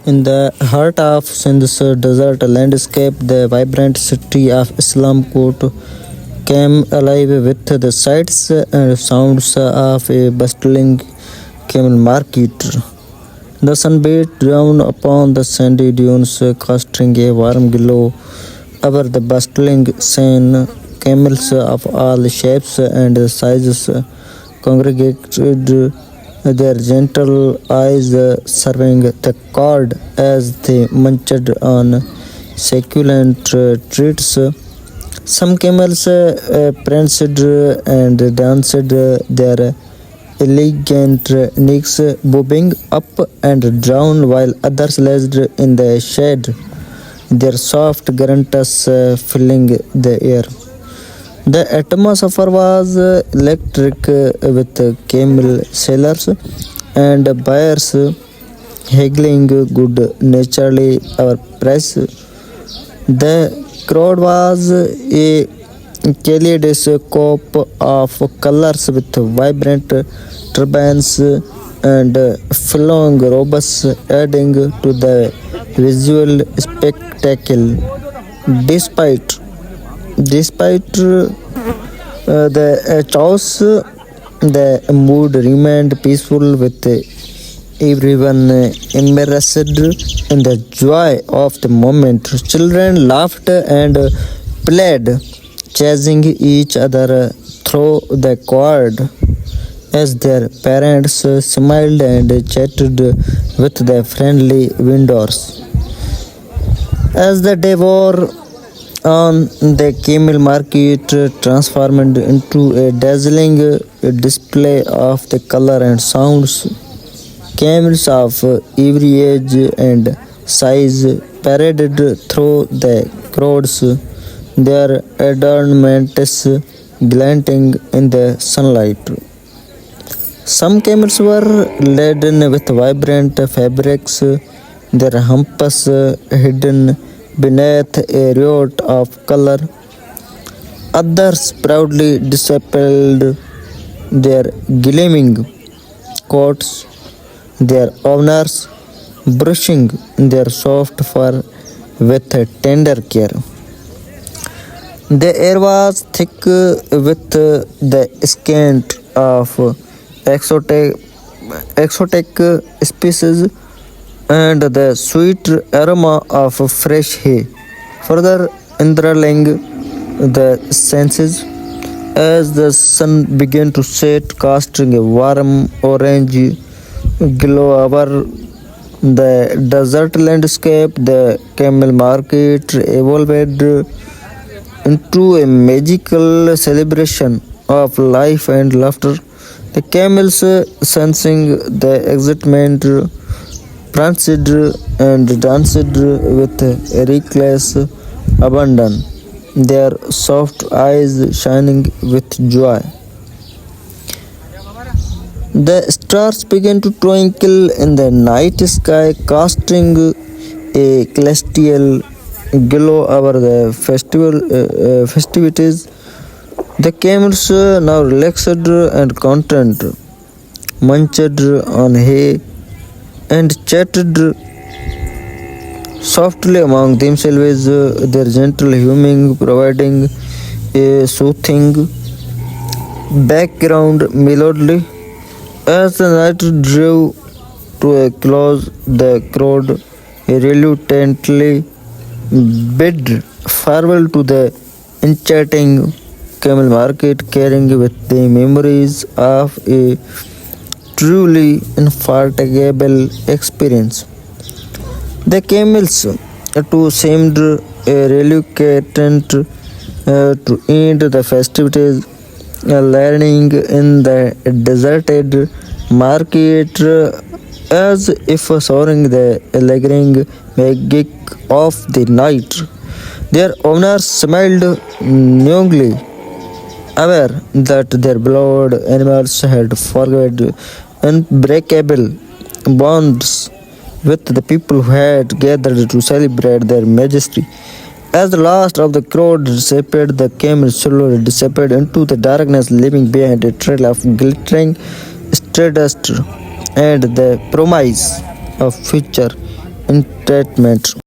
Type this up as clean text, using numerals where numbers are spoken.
In the heart of Sindh's desert landscape, the vibrant city of Islamkot came alive with the sights and sounds of a bustling camel market. The sun beat down upon the sandy dunes, casting a warm glow over the bustling scene. Camels of all shapes and sizes congregated, their gentle eyes serving the crowd as they munched on succulent treats. Some camels pranced and danced, their elegant necks bobbing up and down, while others lazed in the shade, their soft grunts filling the air. The atmosphere was electric with camel sailors and buyers haggling good naturally our price. The crowd was a kaleidoscope of colors with vibrant turbans and flowing robes adding to the visual spectacle. Despite the chaos, the mood remained peaceful with everyone immersed in the joy of the moment. Children laughed and played, chasing each other through the crowd as their parents smiled and chatted with their friendly vendors. As the day wore on, the camel market transformed into a dazzling display of the color and sounds. Camels of every age and size paraded through the crowds, their adornments glinting in the sunlight. Some camels were laden with vibrant fabrics, their humps hidden beneath a riot of color. Others proudly displayed their gleaming coats, their owners brushing their soft fur with tender care. The air was thick with the scent of exotic, exotic species and the sweet aroma of fresh hay, further enthralling the senses as the sun began to set, casting a warm orange glow over the desert landscape. The camel market evolved into a magical celebration of life and laughter. The camels, sensing the excitement, pranced and danced with reckless abandon, their soft eyes shining with joy. The stars began to twinkle in the night sky, casting a celestial glow over the festivities. The camels, now relaxed and content, munched on hay and chatted softly among themselves, their gentle humming providing a soothing background melody. As the night drew to a close, the crowd reluctantly bid farewell to the enchanting camel market, carrying with the memories of a truly unforgettable experience. The camels too seemed reluctant to end the festivities, learning in the deserted market as if soaring the lingering magic of the night. Their owners smiled knowingly, aware that their beloved animals had forged unbreakable bonds with the people who had gathered to celebrate their majesty. As the last of the crowd disappeared, the camel slowly disappeared into the darkness, leaving behind a trail of glittering stardust and the promise of future entertainment.